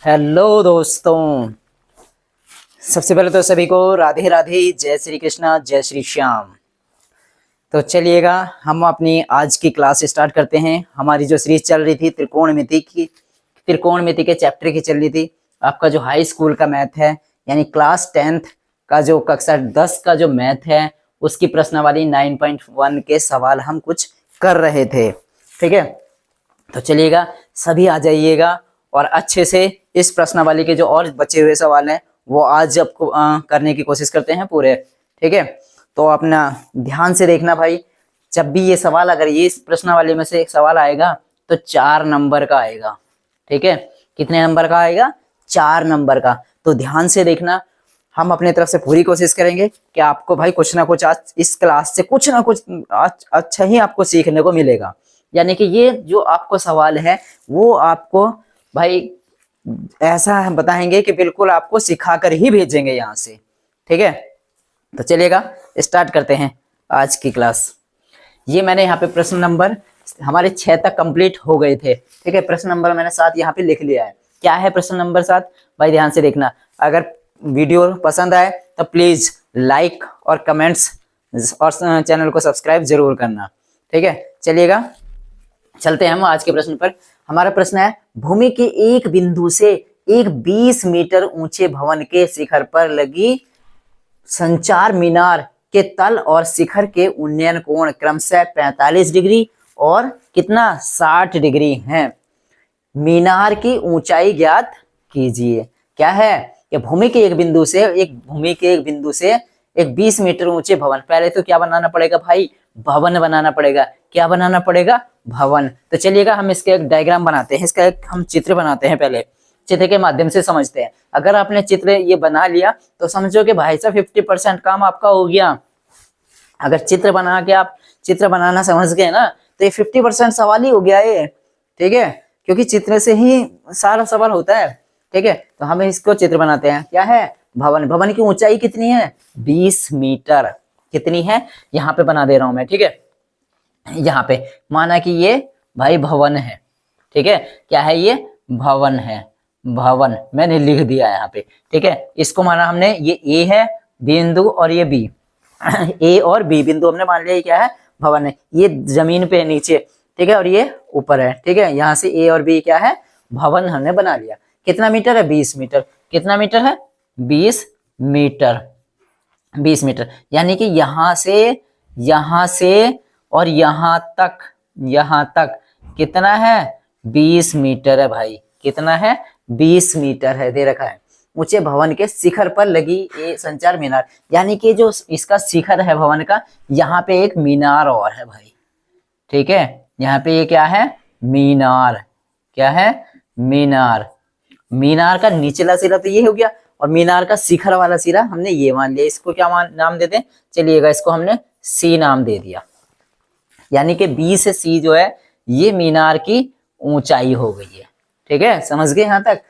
Hello दोस्तों, सबसे पहले तो सभी को राधे राधे, जय श्री कृष्णा, जय श्री श्याम। तो चलिएगा हम अपनी आज की क्लास स्टार्ट करते हैं। हमारी जो सीरीज चल रही थी त्रिकोणमिति के चैप्टर की चल रही थी। आपका जो हाई स्कूल का मैथ है यानी क्लास 10th का जो कक्षा 10 का जो मैथ है उसकी प्रश्नावली 9.1 के सवाल हम कुछ कर रहे थे। ठीक है, तो चलिएगा सभी आ जाइएगा और अच्छे से इस प्रश्नावली के जो और बचे हुए सवाल हैं वो आज आपको करने की कोशिश करते हैं पूरे। ठीक है, तो अपना ध्यान से देखना भाई। जब भी ये सवाल, अगर ये इस प्रश्नावली में से एक सवाल आएगा तो 4 नंबर का आएगा। ठीक है, कितने नंबर का आएगा? 4 नंबर का। तो ध्यान से देखना, हम अपने तरफ से पूरी कोशिश करेंगे कि आपको भाई कुछ ना कुछ आज इस क्लास से कुछ ना कुछ अच्छा ही आपको सीखने को मिलेगा। यानी कि ये जो आपको सवाल है वो आपको भाई ऐसा बताएंगे कि बिल्कुल आपको सिखाकर ही भेजेंगे यहाँ से। ठीक है, तो चलिएगा स्टार्ट करते हैं आज की क्लास। ये मैंने यहाँ पे प्रश्न नंबर हमारे 6 तक कंप्लीट हो गए थे। ठीक है, प्रश्न नंबर मैंने 7 यहाँ पे लिख लिया है। क्या है प्रश्न नंबर 7? भाई ध्यान से देखना। अगर वीडियो पसंद आए तो प्लीज लाइक और कमेंट्स और चैनल को सब्सक्राइब जरूर करना। ठीक है, चलिएगा चलते हैं हम आज के प्रश्न पर। हमारा प्रश्न है, भूमि के एक बिंदु से एक 20 मीटर ऊंचे भवन के शिखर पर लगी संचार मीनार के तल और शिखर के उन्नयन कोण क्रमशः 45 डिग्री और कितना 60 डिग्री हैं। मीनार की ऊंचाई ज्ञात कीजिए। क्या है कि भूमि के एक बिंदु से एक 20 मीटर ऊंचे भवन, पहले तो क्या बनाना पड़ेगा भाई? भवन बनाना पड़ेगा। क्या बनाना पड़ेगा? भवन। तो चलिएगा हम इसके एक डायग्राम बनाते हैं, इसका एक हम चित्र बनाते हैं। पहले चित्र के माध्यम से समझते हैं। अगर आपने चित्र ये बना लिया तो समझो कि भाई साहब 50% काम आपका हो गया। अगर चित्र बना के आप चित्र बनाना समझ गए ना तो ये 50% सवाल ही हो गया ये। ठीक है, क्योंकि चित्र से ही सारा सवाल होता है। ठीक है, तो हम इसको चित्र बनाते हैं। क्या है? भवन। भवन की ऊंचाई कितनी है? 20 मीटर। कितनी है? यहाँ पे बना दे रहा हूं मैं। ठीक है, यहाँ पे माना कि ये भाई भवन है। ठीक है, क्या है ये? भवन है। भवन मैंने लिख दिया यहाँ पे। ठीक है, इसको माना हमने ये ए है बिंदु और ये बी ए और बी बिंदु हमने मान लिया ये क्या है? भवन है। ये जमीन पे है नीचे। ठीक है, और ये ऊपर है। ठीक है, यहाँ से ए और बी क्या है? भवन हमने बना लिया। कितना मीटर है? 20 मीटर। कितना मीटर है? 20 मीटर। 20 मीटर यानी कि यहाँ से और यहाँ तक कितना है? 20 मीटर है भाई। कितना है? 20 मीटर है, दे रखा है। ऊंचे भवन के शिखर पर लगी ये संचार मीनार, यानी कि जो इसका शिखर है भवन का, यहाँ पे एक मीनार और है भाई। ठीक है, यहाँ पे ये क्या है? मीनार। क्या है? मीनार। मीनार का निचला सिरा तो ये हो गया और मीनार का शिखर वाला सिरा हमने ये मान लिया। इसको क्या नाम देते हैं? चलिएगा इसको हमने सी नाम दे दिया। यानी कि बी से सी जो है ये मीनार की ऊंचाई हो गई है। ठीक है, समझ गए यहाँ तक?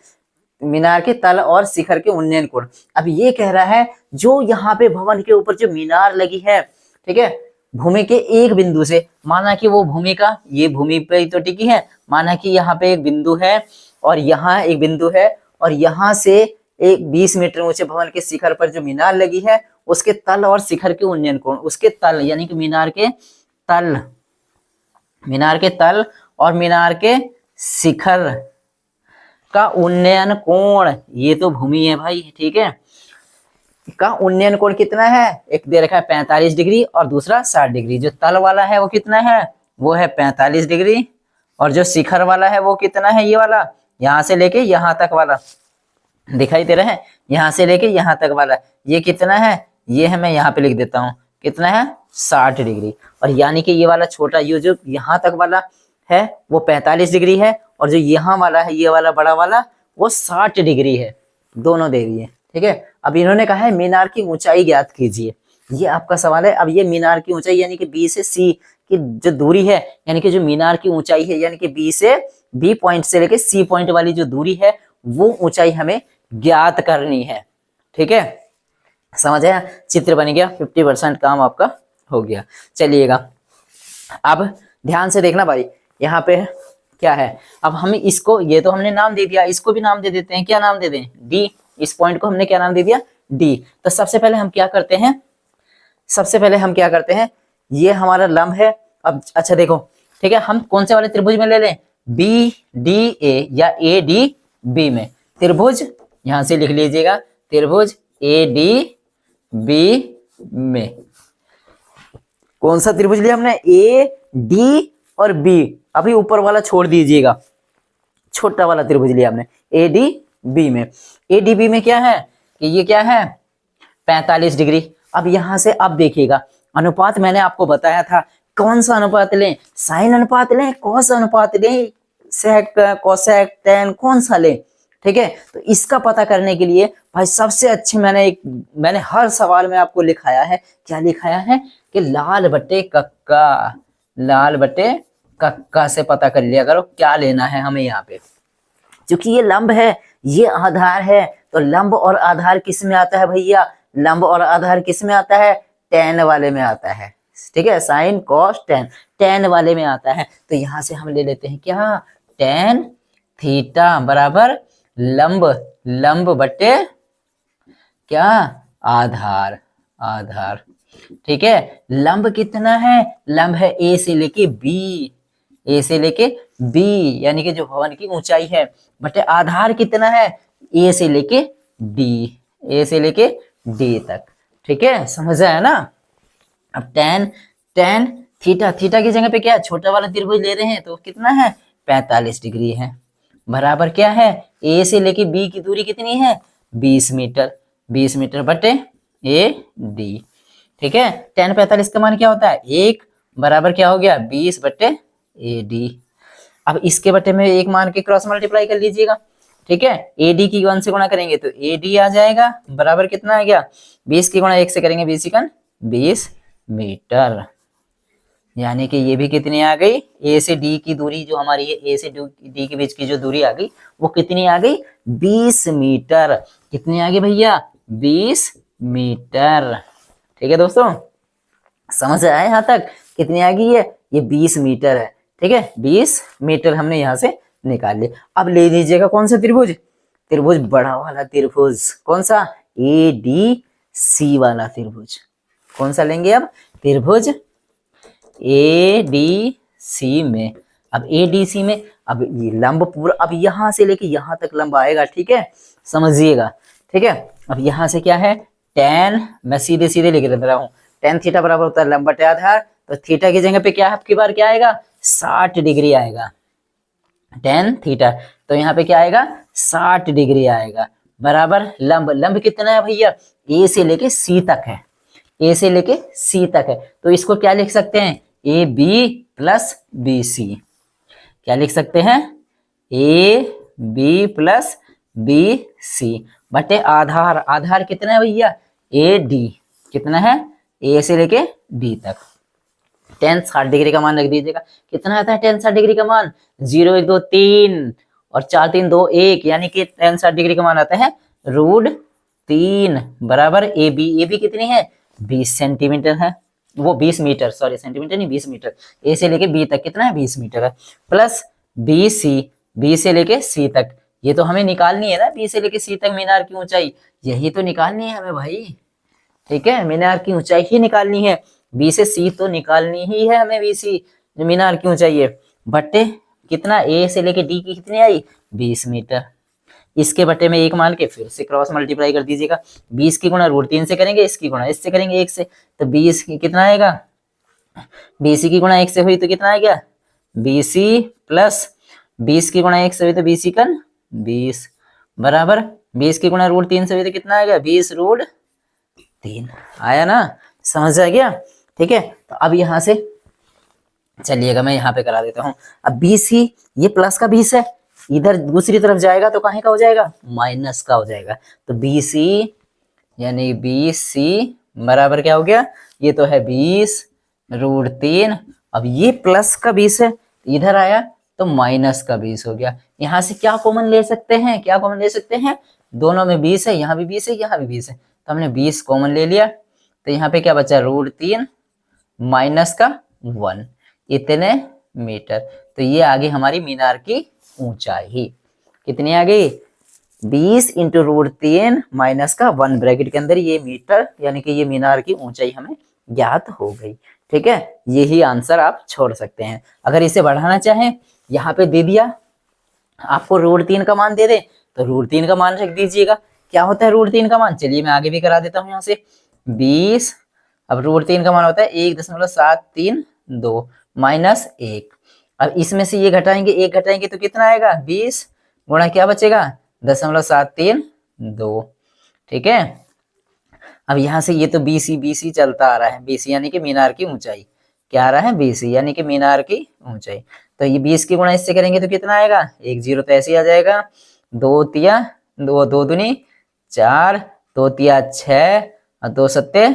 मीनार के तल और शिखर के उन्नयन कोण। अब ये कह रहा है जो यहाँ पे भवन के ऊपर जो मीनार लगी है, ठीक है, भूमि के एक बिंदु से, माना कि वो भूमि का ये भूमि पे तो टिकी है, माना कि यहाँ पे एक बिंदु है और यहाँ एक बिंदु है और यहाँ से एक 20 मीटर ऊंचे भवन के शिखर पर जो मीनार लगी है उसके तल और शिखर के उन्नयन कोण, उसके तल यानी कि मीनार के तल और मीनार के शिखर का उन्नयन कोण, ये तो भूमि है भाई। ठीक है, का उन्नयन कोण कितना है? एक दे रखा है 45 डिग्री और दूसरा 60 डिग्री। जो तल वाला है वो कितना है? वो है 45 डिग्री और जो शिखर वाला है वो कितना है? ये वाला यहाँ से लेके यहाँ तक वाला दिखाई दे रहा है, यहाँ से लेके यहाँ तक वाला ये कितना है? ये है, मैं यहाँ पे लिख देता हूँ, कितना है? 60 डिग्री। और यानी कि ये वाला छोटा, ये जो यहाँ तक वाला है वो 45 डिग्री है और जो यहाँ वाला है ये वाला बड़ा वाला वो 60 डिग्री है। दोनों दे दिए। ठीक है, अब इन्होंने कहा है मीनार की ऊंचाई ज्ञात कीजिए। ये आपका सवाल है। अब ये मीनार की ऊंचाई यानी कि बी से सी की जो दूरी है, यानी कि जो मीनार की ऊंचाई है, यानी कि बी पॉइंट से लेके सी पॉइंट वाली जो दूरी है वो ऊंचाई हमें ज्ञात करनी है। ठीक है, समझ आया? चित्र बन गया, 50% काम आपका हो गया। चलिएगा अब ध्यान से देखना भाई, यहाँ पे क्या है। अब हम इसको, ये तो हमने नाम दे दिया, इसको भी नाम दे देते हैं। क्या नाम दे दें? डी। इस पॉइंट को हमने क्या नाम दे दिया? डी। तो सबसे पहले हम क्या करते हैं, ये हमारा लंब है। अब अच्छा देखो, ठीक है, हम कौन से वाले त्रिभुज में ले लें? बी डी ए या ए डी बी में। त्रिभुज यहां से लिख लीजिएगा, त्रिभुज ए डी बी में। कौन सा त्रिभुज लिया हमने? ए डी और बी। अभी ऊपर वाला छोड़ दीजिएगा, छोटा वाला त्रिभुज लिया हमने ए डी बी में। ए डी बी में क्या है कि ये क्या है? 45 डिग्री। अब यहां से अब देखिएगा, अनुपात मैंने आपको बताया था, कौन सा अनुपात लें? साइन अनुपात लें, कॉस अनुपात लें, सेक, कोसेक, टेन, कौन सा लें? ठीक है, तो इसका पता करने के लिए भाई सबसे अच्छे मैंने हर सवाल में आपको लिखाया है, क्या लिखाया है कि लाल बटे कक्का से पता कर लिया करो क्या लेना है हमें यहाँ पे। क्योंकि ये लंब है, ये आधार है, तो लंब और आधार किस में आता है भैया? लंब और आधार किस में आता है? टेन वाले में आता है। ठीक है, साइन कॉस टेन, टेन वाले में आता है। तो यहां से हम ले लेते हैं क्या? टेन थीटा बराबर लंब बटे क्या? आधार। ठीक है, लंब कितना है? लंब है ए से लेके बी, यानी कि जो भवन की ऊंचाई है, बटे आधार कितना है? ए से लेके डी, तक। ठीक है, समझ आया ना? अब टेन थीटा की जगह पे क्या? छोटा वाला त्रिभुज ले रहे हैं, तो कितना है? 45 डिग्री है। बराबर क्या है? ए से लेके बी की दूरी कितनी है? 20 मीटर बटे ए डी। ठीक है, टेन 45 का मान क्या होता है? 1 बराबर क्या हो गया? 20 बटे ए डी। अब इसके बटे में 1 मान के क्रॉस मल्टीप्लाई कर लीजिएगा। ठीक है, ए डी की 1 से गुणा करेंगे तो ए डी आ जाएगा, बराबर कितना आ गया? 20 की गुणा 1 से करेंगे 20 मीटर। यानी कि ये भी कितनी आ गई? ए से डी की दूरी जो हमारी है, ए से डी के बीच की जो दूरी आ गई, वो कितनी आ गई? 20 मीटर। कितनी आ गई भैया? 20 मीटर। ठीक है दोस्तों, समझ आया यहाँ तक? कितनी आ गई है? ये 20 मीटर है। ठीक है, 20 मीटर हमने यहाँ से निकाल लिया। अब ले लीजिएगा कौन सा त्रिभुज? बड़ा वाला त्रिभुज। कौन सा? ए डी सी वाला त्रिभुज। कौन सा लेंगे अब? त्रिभुज ए डी सी में। अब ए डी सी में अब ये लंब पूरा, अब यहां से लेके यहां तक लंब आएगा। ठीक है, समझिएगा। ठीक है, अब यहां से क्या है? टेन, मैं सीधे लिख रहा हूं, टेन थीटा बराबर होता है लंब बटे आधार। तो थीटा की जगह पे क्या है आपकी बार? क्या आएगा? 60 डिग्री आएगा। टेन थीटा, तो यहाँ पे क्या आएगा? 60 डिग्री आएगा। बराबर लंब कितना है भैया? ए से लेके सी तक है। तो इसको क्या लिख सकते हैं? A B plus B C. क्या लिख सकते हैं? A B plus B C बटे आधार कितना है भैया? A D. कितना है? ए से लेके डी तक। टेन 60 डिग्री का मान रख दीजिएगा। कितना आता है टेन 60 डिग्री का मान? 0 1 2 3 और 4 3 2 1, यानी कि टेन 60 डिग्री का मान आता है √3 बराबर ए बी कितनी है? 20 सेंटीमीटर है, वो 20 मीटर, सॉरी सेंटीमीटर नहीं 20 मीटर। ए से लेके बी तक कितना है? 20 मीटर है। प्लस बी से लेके सी तक, ये तो हमें निकालनी है ना, बी से लेके सी तक मीनार की ऊंचाई, यही तो निकालनी है हमें भाई। ठीक है, मीनार की ऊंचाई ही निकालनी है, बी से सी तो निकालनी ही है हमें, बी सी जो मीनार की ऊंचाई है। बट्टे कितना? ए से लेके डी की कितनी आई? 20 मीटर। इसके बट्टे में 1 मान के फिर से क्रॉस मल्टीप्लाई कर दीजिएगा। 20 की गुणा √3 से करेंगे, इसकी गुणा इससे करेंगे 1 से, तो 20 की कितना आएगा? BC की गुणा 1 से हुई तो कितना आ गया? BC प्लस 20 की गुणा 1 से हुई तो BC कन 20 बराबर 20 की गुणा √3 से हुई तो कितना आएगा? 20 √3 आया ना? समझ आ गया? ठीक है, तो अब यहां से चलिएगा मैं यहाँ पे करा देता हूँ। अब BC ये प्लस का 20 है, इधर दूसरी तरफ जाएगा तो कहीं का हो जाएगा? माइनस का हो जाएगा। तो BC यानी BC बराबर क्या हो गया? ये तो है 20 √3। अब ये प्लस का 20 है, इधर आया तो माइनस का 20 हो गया। यहाँ से क्या कॉमन ले सकते हैं? क्या कॉमन ले सकते हैं? दोनों में 20 है, यहाँ भी 20 है, यहाँ भी 20 है, तो हमने 20 कॉमन ले लिया। तो यहाँ पे क्या बचा? √3 माइनस का 1, इतने मीटर। तो ये आ गई हमारी मीनार की ऊंचाई। कितनी आ गई? 20 इंटू √3 माइनस का 1 ब्रैकेट के अंदर ये मीटर यानी कि ये मीनार की ऊंचाई हमें ज्ञात हो गई। ठीक है, यही आंसर आप छोड़ सकते हैं। अगर इसे बढ़ाना चाहें, यहाँ पे दे दिया आपको √3 का मान दे दे तो √3 का मान रख दीजिएगा। क्या होता है √3 का मान? चलिए मैं आगे भी करा देता हूँ यहाँ से। 20, अब √3 का मान होता है 1.732 माइनस 1। अब इसमें से ये घटाएंगे, 1 घटाएंगे तो कितना आएगा? 20 गुणा क्या बचेगा? 0.732। ठीक है, अब यहाँ से ये तो BC चलता आ रहा है। BC यानी कि मीनार की ऊंचाई। क्या आ रहा है? BC यानी कि मीनार की ऊंचाई। तो ये 20 की गुणा इससे करेंगे तो कितना आएगा? 1 0 तो ऐसे ही आ जाएगा। 2 तिया 2 2 दूनी 4, 2 तिया 6 और 2 सत्ते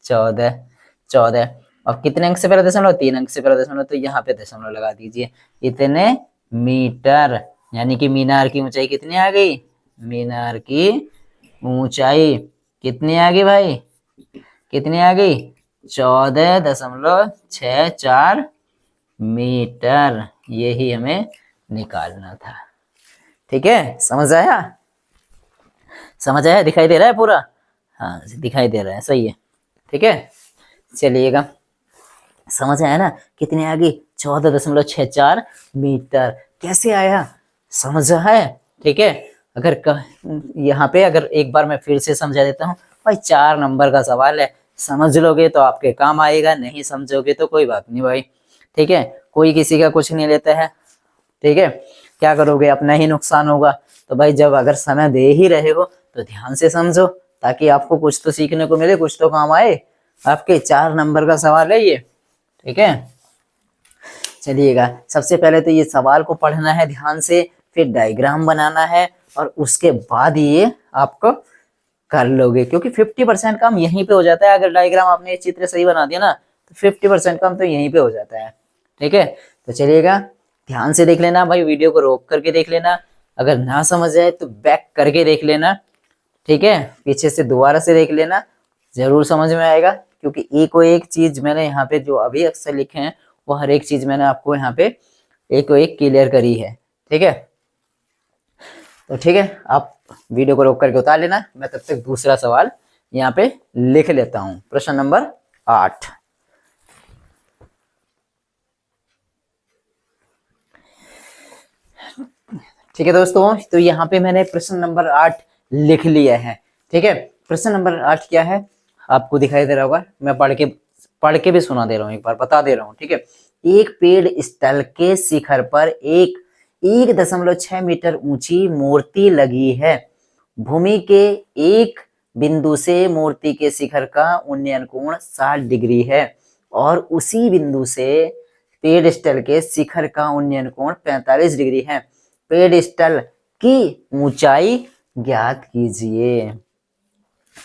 14। और कितने अंक से पहले दशमलव? 3 अंक से पहले दशमलव, तो यहाँ पे दशमलव लगा दीजिए। इतने मीटर यानी कि मीनार की ऊंचाई कितनी आ गई? मीनार की ऊंचाई कितनी आ गई भाई? कितनी आ गई? 14.64 मीटर। यही हमें निकालना था। ठीक है, समझ आया? समझ आया? दिखाई दे रहा है पूरा? हाँ दिखाई दे रहा है, सही है। ठीक है, चलिएगा, समझ आया ना? कितनी आ गई? 14.64 मीटर। कैसे आया? समझ है? ठीक है, अगर यहाँ पे अगर एक बार मैं फिर से समझा देता हूँ भाई, 4 नंबर का सवाल है, समझ लोगे तो आपके काम आएगा, नहीं समझोगे तो कोई बात नहीं भाई। ठीक है, कोई किसी का कुछ नहीं लेता है। ठीक है, क्या करोगे? अपना ही नुकसान होगा। तो भाई जब अगर समय दे ही रहे हो तो ध्यान से समझो, ताकि आपको कुछ तो सीखने को मिले, कुछ तो काम आए। आपके 4 नंबर का सवाल है ये। ठीक है, चलिएगा, सबसे पहले तो ये सवाल को पढ़ना है ध्यान से, फिर डायग्राम बनाना है और उसके बाद ये आपको कर लोगे, क्योंकि 50% काम यहीं पे हो जाता है। अगर डायग्राम आपने ये चित्र सही बना दिया ना तो 50% काम तो यहीं पे हो जाता है। ठीक है, तो चलिएगा, ध्यान से देख लेना भाई, वीडियो को रोक करके देख लेना। अगर ना समझ आए तो बैक करके देख लेना। ठीक है, पीछे से दोबारा से देख लेना, जरूर समझ में आएगा। क्योंकि एक चीज मैंने यहाँ पे जो अभी अक्षर लिखे हैं वो हर एक चीज मैंने आपको यहाँ पे एक क्लियर करी है। ठीक है, तो ठीक है, आप वीडियो को रोक करके उतार लेना। मैं तब तक दूसरा सवाल यहाँ पे लिख लेता हूं। प्रश्न नंबर 8। ठीक है दोस्तों, तो यहाँ पे मैंने प्रश्न नंबर 8 लिख लिया है। ठीक है, प्रश्न नंबर 8 क्या है आपको दिखाई दे रहा होगा। मैं पढ़ के भी सुना दे रहा हूँ, एक बार बता दे रहा हूँ। ठीक है, एक पेड़ स्थल के शिखर पर 1.6 मीटर ऊंची मूर्ति लगी है। भूमि के एक बिंदु से मूर्ति के शिखर का उन्नयन कोण 60 डिग्री है और उसी बिंदु से पेड़स्टल के शिखर का उन्नयन कोण 45 डिग्री है। पेड़स्टल की ऊंचाई ज्ञात कीजिए।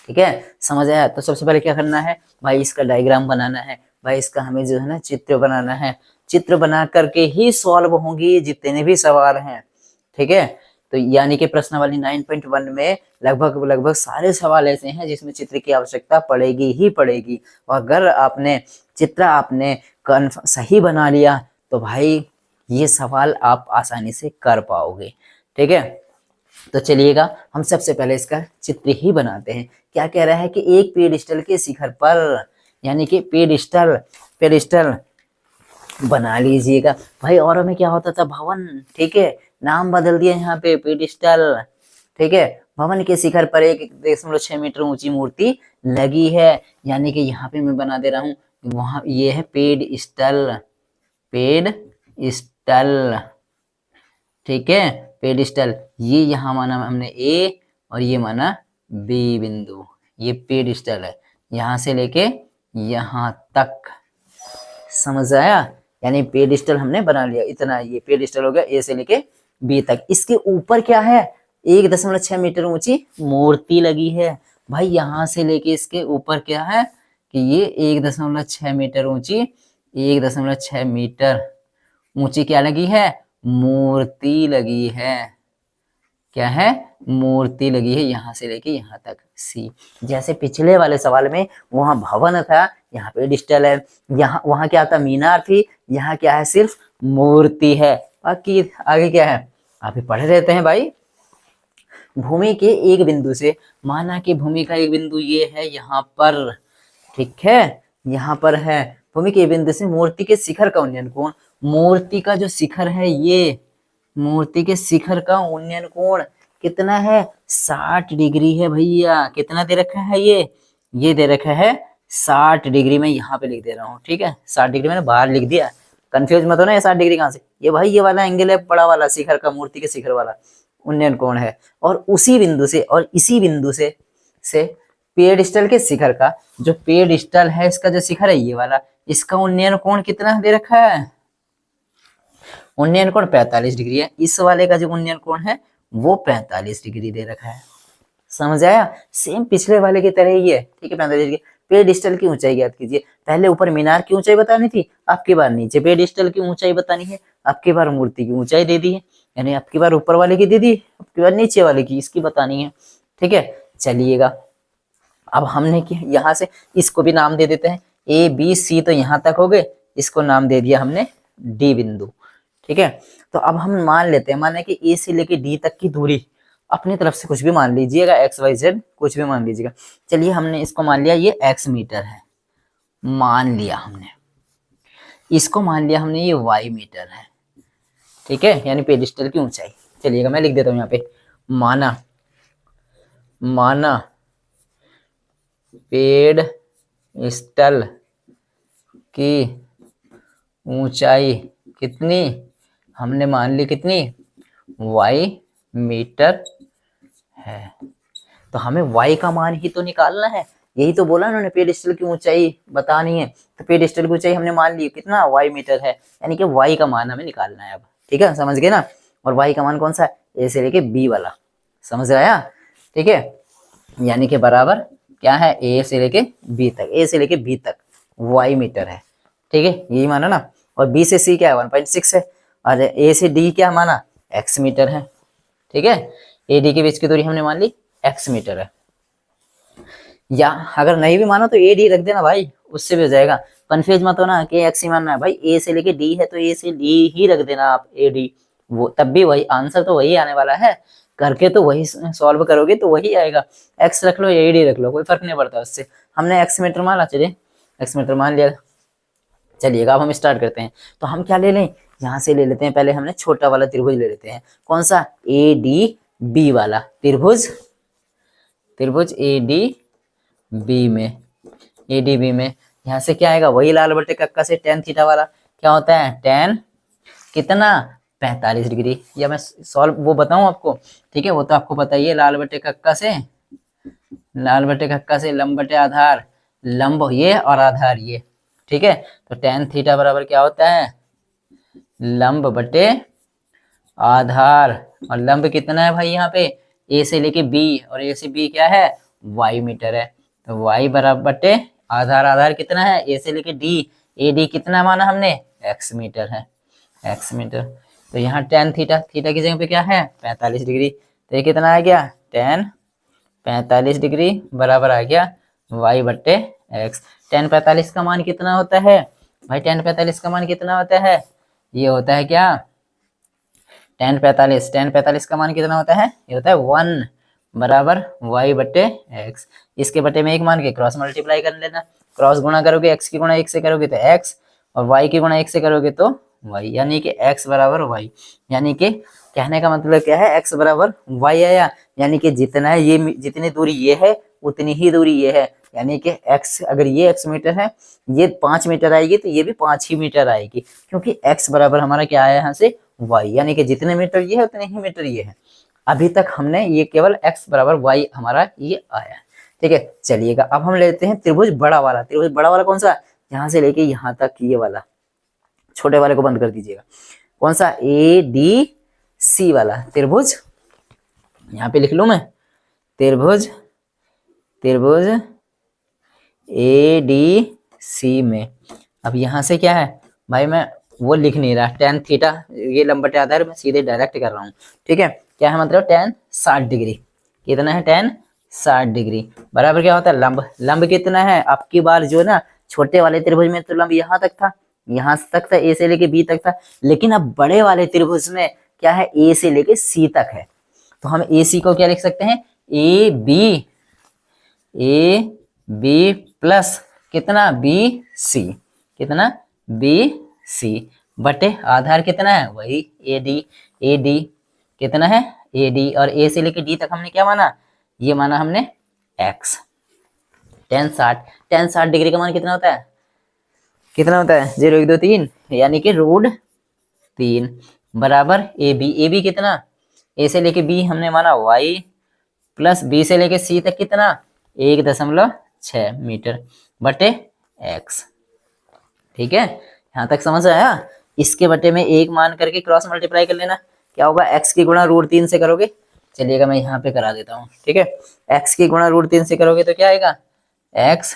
ठीक है, समझ आया? तो सबसे पहले क्या करना है भाई, इसका डायग्राम बनाना है भाई, इसका हमें जो है ना चित्र बनाना है। चित्र बना करके ही सॉल्व होंगी जितने भी सवाल हैं। ठीक है, तो यानी कि प्रश्नावली 9.1 में लगभग सारे सवाल ऐसे हैं जिसमें चित्र की आवश्यकता पड़ेगी ही पड़ेगी। और अगर आपने चित्र सही बना लिया तो भाई ये सवाल आप आसानी से कर पाओगे। ठीक है, तो चलिएगा, हम सबसे पहले इसका चित्र ही बनाते हैं। क्या कह रहा है कि एक पेड़स्टल के शिखर पर, यानी कि पेड़स्टल बना लीजिएगा भाई। और में क्या होता था? भवन। ठीक है, नाम बदल दिया यहाँ पे पेड़स्टल। ठीक है, भवन के शिखर पर 1.6 मीटर ऊंची मूर्ति लगी है, यानी कि यहाँ पे मैं बना दे रहा हूँ, वहां ये है पेड़स्टल। ठीक है, पेड़स्टल, ये यहाँ माना हमने A और ये माना B बिंदु। ये पेड़स्टल है, यहाँ से लेके यहाँ तक। समझ आया? यानी पेड़स्टल हमने बना लिया इतना, ये पेड़स्टल हो गया A से लेके B तक। इसके ऊपर क्या है? 1.6 मीटर ऊंची मूर्ति लगी है भाई। यहाँ से लेके इसके ऊपर क्या है कि ये 1.6 मीटर ऊंची, 1.6 मीटर ऊंची क्या लगी है? मूर्ति लगी है। क्या है, मूर्ति लगी है यहाँ से लेके यहाँ तक सी। जैसे पिछले वाले सवाल में वहां भवन था, यहाँ पे डिजिटल है, यहाँ वहां क्या था, मीनार थी, यहाँ क्या है, सिर्फ मूर्ति है। बाकी आगे क्या है, आप ही पढ़े रहते हैं भाई। भूमि के एक बिंदु से, माना कि भूमि का एक बिंदु ये है यहाँ पर, ठीक है, यहाँ पर है। भूमि के बिंदु से मूर्ति के शिखर का उन्नयन कोण, मूर्ति का जो शिखर है ये, मूर्ति के शिखर का उन्नयन कोण कितना है, 60 डिग्री है भैया। कितना दे रखा है ये दे रखा है 60 डिग्री। मैं यहाँ पे लिख दे रहा हूँ, ठीक है, 60 डिग्री मैंने बाहर लिख दिया, कंफ्यूज मत होना। ये 60 डिग्री कहाँ से, ये भाई ये वाला एंगल है, बड़ा वाला शिखर का, मूर्ति के शिखर वाला उन्नयन कोण है। और उसी बिंदु से और इसी बिंदु से पेड़स्टल के शिखर का, जो पेड़स्टल है इसका जो शिखर है ये वाला, इसका उन्नयन कोण कितना दे रखा है, उन्नयन कोण 45 डिग्री है। इस वाले का जो उन्नयन कोण है वो 45 डिग्री दे रखा है। समझ आया, सेम पिछले वाले की तरह ही है, ठीक है। 45 डिग्री। पेड़स्टल की ऊंचाई ज्ञात कीजिए। पहले ऊपर मीनार की ऊंचाई बतानी थी, आपकी बार नीचे पेड़स्टल की ऊंचाई बतानी है, आपकी बार मूर्ति की ऊंचाई दे दी है, यानी आपकी बार ऊपर वाले की दे दी, आपकी बार नीचे वाले की, इसकी बतानी है, ठीक है। चलिएगा, अब हमने यहाँ से इसको भी नाम दे देते हैं, ए बी सी तो यहाँ तक हो गए, इसको नाम दे दिया हमने डी बिंदु, ठीक है। तो अब हम मान लेते हैं, माने कि ए से लेके डी तक की दूरी, अपनी तरफ से कुछ भी मान लीजिएगा, एक्स वाई जेड कुछ भी मान लीजिएगा। चलिए हमने इसको मान लिया ये एक्स मीटर है, मान लिया हमने, इसको मान लिया हमने ये वाई मीटर है, ठीक है, यानी पेडिस्टल की ऊंचाई। चलिएगा मैं लिख देता हूं यहाँ पे, माना पेड़स्टल की ऊंचाई कितनी, हमने मान ली कितनी, वाई मीटर है। तो हमें वाई का मान ही तो निकालना है, यही तो बोला उन्होंने, पेड़स्टल की ऊंचाई बतानी है। तो पेड़स्टल की ऊंचाई हमने मान ली कितना, वाई मीटर है, यानी कि वाई का मान हमें निकालना है अब, ठीक है, समझ गए ना। और वाई का मान कौन सा है, ए से लेके बी वाला, समझ आया, ठीक है, यानी कि बराबर क्या है, ए से लेके बी तक, ए से लेके बी तक वाई मीटर है, ठीक है, यही माना ना। और बी से सी क्या है, 1.6 है, और ए से डी क्या माना, एक्स मीटर है, ठीक है। ए डी के बीच की दूरी हमने मान ली एक्स मीटर है। या अगर नहीं भी मानो तो ए डी रख देना भाई, उससे भी हो जाएगा, कंफ्यूज मत होना कि एक्स ही मानना है भाई, ए से लेके डी है तो ए से डी ही रख देना आप, ए डी, वो तब भी वही आंसर तो वही आने वाला है, करके तो वही सॉल्व करोगे तो वही आएगा। एक्स रख लो या ए डी रख लो, कोई फर्क नहीं पड़ता उससे। हमने एक्स मीटर माना, चलिए एक्स मीटर मान लिया। चलिएगा अब हम स्टार्ट करते हैं। तो हम क्या ले लें, यहाँ से ले लेते हैं, पहले हमने छोटा वाला त्रिभुज ले लेते हैं, कौन सा, ए डी बी वाला त्रिभुज, त्रिभुज ए डी बी में, ए डी बी में यहाँ से क्या आएगा, वही लाल बटे कक्का से टेन थीटा वाला, क्या होता है, टेन कितना, 45 डिग्री। या मैं सॉल्व वो बताऊं आपको, ठीक है, वो तो आपको पता ही है, लाल बटे कक्का से, लाल बटे कक्का से लंब बटे आधार, लंब ये और आधार ये, ठीक है। तो टेन थीटा बराबर क्या होता है, लंब बटे आधार, और लंब कितना है भाई यहाँ पे, ए से लेके बी, और ए से बी क्या है, वाई मीटर है। तो वाई बराबर बटे आधार, आधार कितना है, ए से लेके डी, ए डी कितना माना हमने, एक्स मीटर है, एक्स मीटर। तो यहाँ टेन थीटा, थीटा की जगह पे क्या है, 45 डिग्री, तो ये कितना आ गया, टेन 45 डिग्री बराबर आ गया वाई बट्टे एक्स। टेन 45 का मान कितना होता है भाई, टेन 45 का मान कितना होता है, ये होता है क्या, टेन 45 का मान कितना होता है, ये होता है 1 बराबर वाई बट्टे एक्स। इसके बट्टे में एक मान के क्रॉस मल्टीप्लाई कर लेना, क्रॉस गुणा करोगे एक्स की गुणा एक से करोगे तो एक्स, और वाई की गुणा एक से करोगे तो वाई, यानी कि एक्स बराबर वाई। यानी कि कहने का मतलब क्या है, एक्स बराबर वाई आया, यानी कि जितना ये जितनी दूरी ये है उतनी ही दूरी ये है, यानी कि एक्स, अगर ये एक्स मीटर है, ये 5 मीटर आएगी तो ये भी 5 ही मीटर आएगी, क्योंकि एक्स बराबर हमारा क्या आया यहाँ से वाई, यानी कि जितने मीटर ये है उतने ही मीटर ये है। अभी तक हमने ये केवल एक्स बराबर वाई हमारा ये आया, ठीक है। चलिएगा अब हम लेते हैं त्रिभुज बड़ा वाला। त्रिभुज बड़ा वाला कौन सा, यहाँ से लेके यहाँ तक ये वाला, छोटे वाले को बंद कर दीजिएगा, कौन सा, ए डी सी वाला त्रिभुज, यहाँ पे लिख लूं मैं, त्रिभुज, त्रिभुज ए डी सी में। अब यहाँ से क्या है भाई, मैं वो लिख नहीं रहा। टेन थीटा ये लंबटे आधार में सीधे डायरेक्ट कर रहा हूँ। ठीक है, क्या है मतलब टेन 60 डिग्री। कितना है टेन 60 डिग्री बराबर क्या होता है लंब। लंब कितना है आपकी बार जो ना छोटे वाले त्रिभुज में तो लंब यहाँ तक था, यहाँ तक था, ए से लेके बी तक था। लेकिन अब बड़े वाले त्रिभुज में क्या है ए से लेके सी तक है। तो हम ए सी को क्या लिख सकते हैं ए बी प्लस कितना बी सी, कितना बी सी बटे आधार कितना है वही ए डी कितना है ए डी। और ए से लेके डी तक हमने क्या माना, ये माना हमने एक्स। टेन 60 डिग्री का मान कितना होता है, कितना होता है 0 1 2 3 यानी कि √3 बराबर ए बी कितना, ए से लेके बी हमने माना y प्लस बी से लेके सी तक कितना 1.6 मीटर बटे x। ठीक है, यहां तक समझ आया। इसके बटे में एक मान करके क्रॉस मल्टीप्लाई कर लेना, क्या होगा x की गुणा √3 से करोगे। चलिएगा मैं यहाँ पे करा देता हूँ। ठीक है, x की गुणा √3 से करोगे तो क्या आएगा x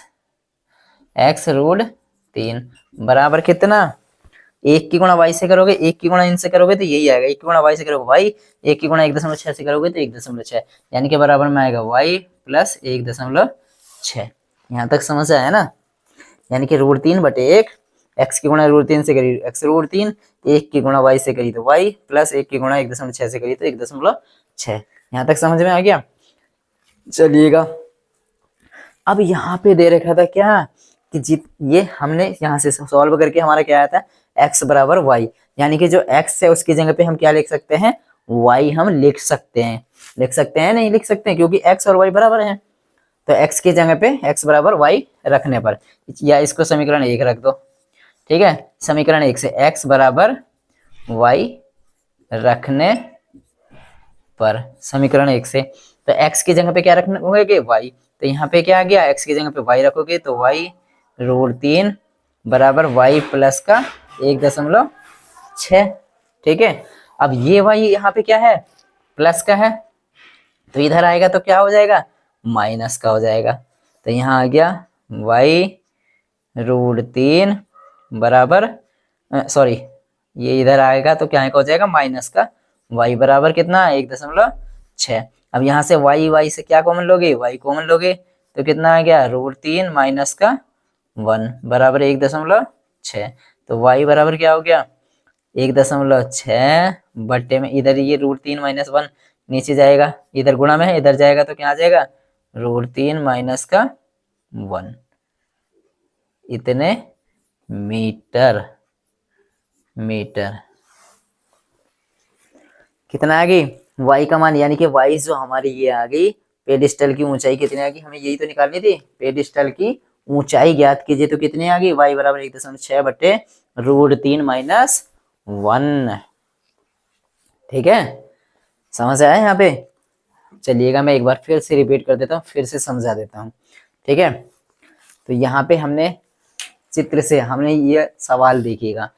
√3 बराबर कितना, एक की गुणा y से करोगे, एक की गुणा इनसे करोगे तो यही आएगा, एक की गुणा y से करोगे y, एक की गुणा 1.6 से करोगे तो 1.6 यानी कि बराबर में आएगा y प्लस 1.6। यहाँ तक समझ आया ना, यानी कि √3 बटे 1, x की गुणा √3 से करी x √3, एक की गुणा y से करी तो y प्लस एक की गुणा 1.6 से करी तो 1.6। यहाँ तक समझ में आ गया। चलिएगा अब यहाँ पे दे रखा था क्या कि ये हमने यहाँ से सॉल्व करके हमारा क्या आया था x बराबर y, यानी कि जो x है उसकी जगह पे हम क्या लिख सकते हैं y हम लिख सकते हैं, नहीं लिख सकते हैं क्योंकि x और y बराबर हैं। तो x की जगह पे x बराबर y रखने पर, या इसको समीकरण 1 रख दो। ठीक है, समीकरण 1 से x बराबर y रखने पर, समीकरण 1 से तो x की जगह पे क्या रखना होगा y, तो यहाँ पे क्या आ गया x की जगह पे y रखोगे तो y √3 बराबर y प्लस का 1.6। ठीक है, अब ये y यहाँ पे क्या है प्लस का है तो इधर आएगा तो क्या हो जाएगा माइनस का हो जाएगा। तो यहाँ आ गया y √3 बराबर सॉरी ये इधर आएगा तो क्या हो जाएगा माइनस का, y बराबर कितना 1.6। अब यहाँ से y से क्या कॉमन लोगे y कॉमन लोगे तो कितना आ गया √3 माइनस का 1 बराबर 1.6। तो y बराबर क्या हो गया 1.6 बट्टे में इधर ये √3 माइनस 1 नीचे जाएगा, इधर गुणा में है इधर जाएगा तो क्या आ जाएगा √3 माइनस का 1 इतने मीटर। कितना आ गई y का मान, यानी कि y जो हमारी ये आ गई पेडिस्टल की ऊंचाई कितनी आ गई, हमें यही तो निकालनी थी। पेडिस्टल की ऊंचाई ज्ञात कीजिए तो कितनी आ गई y बराबर 1.6 बट्टे √3 माइनस 1। ठीक है, समझ आया यहाँ पे। चलिएगा मैं एक बार फिर से रिपीट कर देता हूँ, फिर से समझा देता हूँ। ठीक है, तो यहाँ पे हमने चित्र से हमने ये सवाल देखिएगा,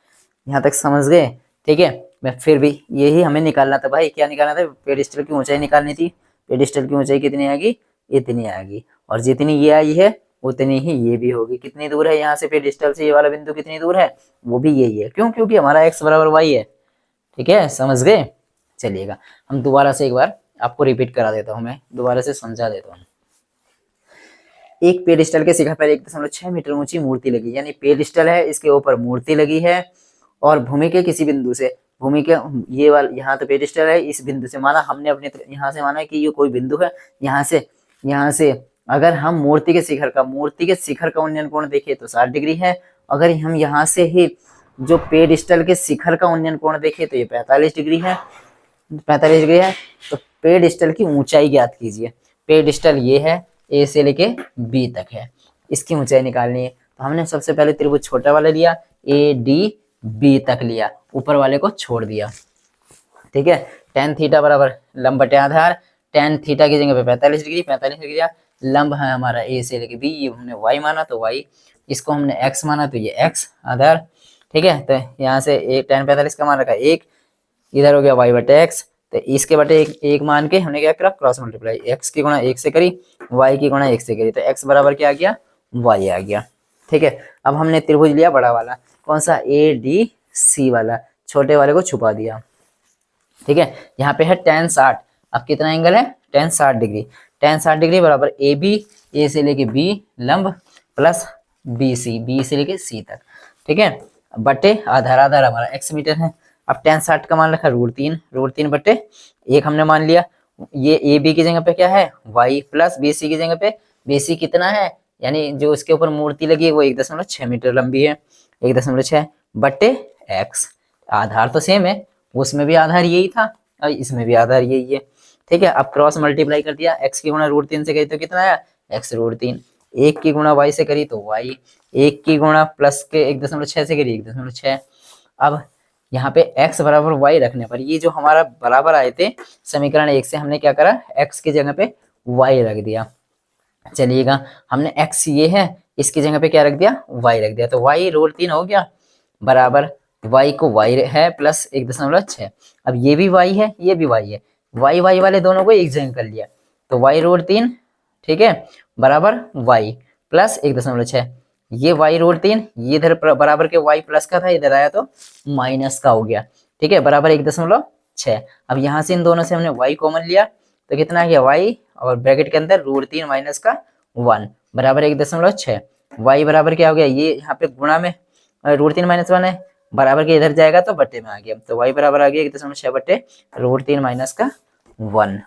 यहाँ तक समझ गए। ठीक है, मैं फिर भी यही हमें निकालना था भाई, क्या निकालना था पेडिस्टल की ऊंचाई निकालनी थी। पेडिस्टल की ऊंचाई कितनी आएगी इतनी आएगी, और जितनी ये आई है उतनी ही ये भी होगी। कितनी दूर है यहाँ से पेडिस्टल से ये वाला बिंदु कितनी दूर है वो भी यही है, क्यों क्योंकि हमारा x बराबर y है। ठीक है, समझ गए। चलिएगा हम दोबारा से एक बार आपको रिपीट करा देता हूँ, मैं दोबारा से समझा देता हूँ। एक पेडिस्टल के शिखर पर 1.6 मीटर ऊंची मूर्ति लगी, यानी पेडिस्टल है इसके ऊपर मूर्ति लगी है, और भूमि के किसी बिंदु से, भूमि के ये वाला यहाँ तो पेडिस्टल है, इस बिंदु से माना हमने अपने यहाँ से माना कि ये कोई बिंदु है, यहाँ से अगर हम मूर्ति के शिखर का उन्नयन कोण देखें तो 60 डिग्री है। अगर हम यहाँ से ही जो पेडिस्टल के शिखर का उन्नयन कोण देखें तो ये 45 डिग्री है। तो पेडिस्टल की ऊंचाई ज्ञात कीजिए। पेडिस्टल ये है ए से लेके बी तक है, इसकी ऊंचाई निकालनी है। तो हमने सबसे पहले त्रिभुज छोटा वाला लिया, ए डी बी तक लिया, ऊपर वाले को छोड़ दिया। ठीक है, tan थीटा बराबर लंब बटे आधार, tan थीटा की जगह पे 45 डिग्री लंब है हमारा ए से लेके बी, ये हमने y माना तो y, इसको हमने x माना तो ये x आधार। ठीक है, तो यहाँ से एक tan 45 का मान रखा 1, इधर हो गया y बटे x, तो इसके बटे एक मान के हमने क्या करा क्रॉस मल्टीप्लाई, x की गुणा 1 से करी, y की गुणा 1 से करी, तो x बराबर क्या आ गया y आ गया। ठीक है, अब हमने त्रिभुज लिया बड़ा वाला, कौन सा ए डी सी वाला, छोटे वाले को छुपा दिया। ठीक है, यहाँ पे है tan 60। अब कितना एंगल है, tan 60 डिग्री। tan 60 डिग्री बराबर ए बी, ए से लेके बी लंब प्लस बी से लेके सी तक। ठीक है, बटे आधार, आधार हमारा x मीटर है। अब tan 60 का मान रखा √3, √3 बटे 1 हमने मान लिया। ये ए बी की जगह पे क्या है y, प्लस बी सी की जगह पे बी सी कितना है, यानी जो उसके ऊपर मूर्ति लगी है वो 1.6 मीटर लंबी है, 1.6 बटे x। आधार तो सेम है, उसमें भी आधार यही था और इसमें भी आधार यही है। ठीक है, अब क्रॉस मल्टीप्लाई कर दिया, x की गुणा √3 से करी तो कितना आया x √3, 1 की गुणा y से करी तो y, 1 की गुणा प्लस के 1.6 से करी 1.6। अब यहाँ पे x बराबर y रखने पर ये जो हमारा बराबर आए थे समीकरण 1 से, हमने क्या करा x की जगह पे y रख दिया। चलिएगा, हमने x ये है, इसकी जगह पे क्या रख दिया y रख दिया, तो y √3 हो गया बराबर y को y है प्लस 1.6। अब ये भी y है, ये भी y है, y वाले दोनों को एक जगह कर लिया, तो y √3 ठीक है बराबर y प्लस 1.6। ये y √3, ये इधर बराबर के y प्लस का था, इधर आया तो माइनस का हो गया। ठीक है, बराबर 1.6। अब यहाँ से इन दोनों से हमने y कॉमन लिया तो कितना आ गया y, और ब्रैकेट के अंदर √3 माइनस का 1 बराबर 1.6। y बराबर क्या हो गया, ये यहाँ पे गुणा में √3 माइनस 1 है, बराबर के इधर जाएगा तो बट्टे में आ गया, तो y बराबर आ गया 1.6 बट्टे √3 माइनस का 1।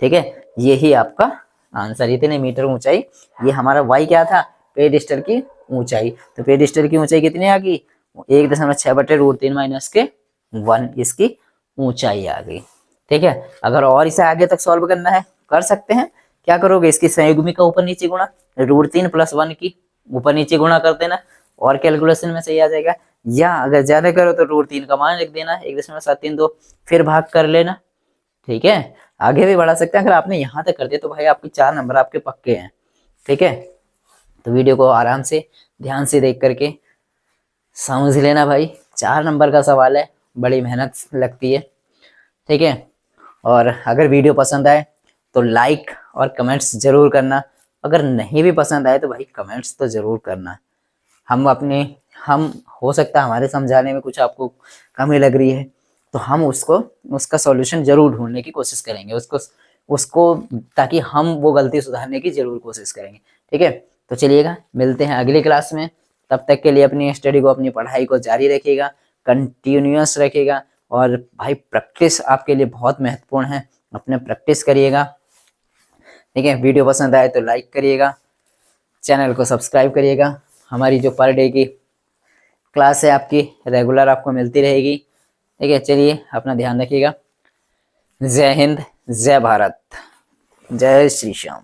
ठीक है, यही आपका आंसर, इतने मीटर ऊंचाई, ये हमारा y क्या था पेडिस्टल की ऊंचाई। तो पेडिस्टल की ऊंचाई कितनी आ गई 1.6 बट्टे √3 माइनस के 1 इसकी ऊंचाई आ गई। ठीक है, अगर और इसे आगे तक सॉल्व करना है कर सकते हैं। क्या करोगे, इसकी संयुग्मी का ऊपर नीचे गुणा, √3 प्लस 1 की ऊपर नीचे गुणा कर देना और कैलकुलेशन में सही आ जाएगा। या अगर ज्यादा करो तो √3 का मान लिख देना 1.732, फिर भाग कर लेना। ठीक है, आगे भी बढ़ा सकते हैं। अगर आपने यहाँ तक कर दिया तो भाई आपके 4 नंबर आपके पक्के हैं। ठीक है, तो वीडियो को आराम से ध्यान से देख करके समझ लेना भाई, 4 नंबर का सवाल है, बड़ी मेहनत लगती है। ठीक है, और अगर वीडियो पसंद आए तो लाइक और कमेंट्स जरूर करना, अगर नहीं भी पसंद आए तो भाई कमेंट्स तो जरूर करना। हम हो सकता है हमारे समझाने में कुछ आपको कमी लग रही है तो हम उसका सॉल्यूशन जरूर ढूंढने की कोशिश करेंगे, उसको ताकि हम वो गलती सुधारने की जरूर कोशिश करेंगे। ठीक है, तो चलिएगा मिलते हैं अगली क्लास में। तब तक के लिए अपनी स्टडी को, अपनी पढ़ाई को जारी रखिएगा, कंटिन्यूअस रखिएगा। और भाई प्रैक्टिस आपके लिए बहुत महत्वपूर्ण है, अपने प्रैक्टिस करिएगा। ठीक है, वीडियो पसंद आए तो लाइक करिएगा, चैनल को सब्सक्राइब करिएगा। हमारी जो पर डे की क्लास है आपकी रेगुलर आपको मिलती रहेगी। ठीक है, चलिए अपना ध्यान रखिएगा। जय हिंद, जय भारत, जय श्री श्याम।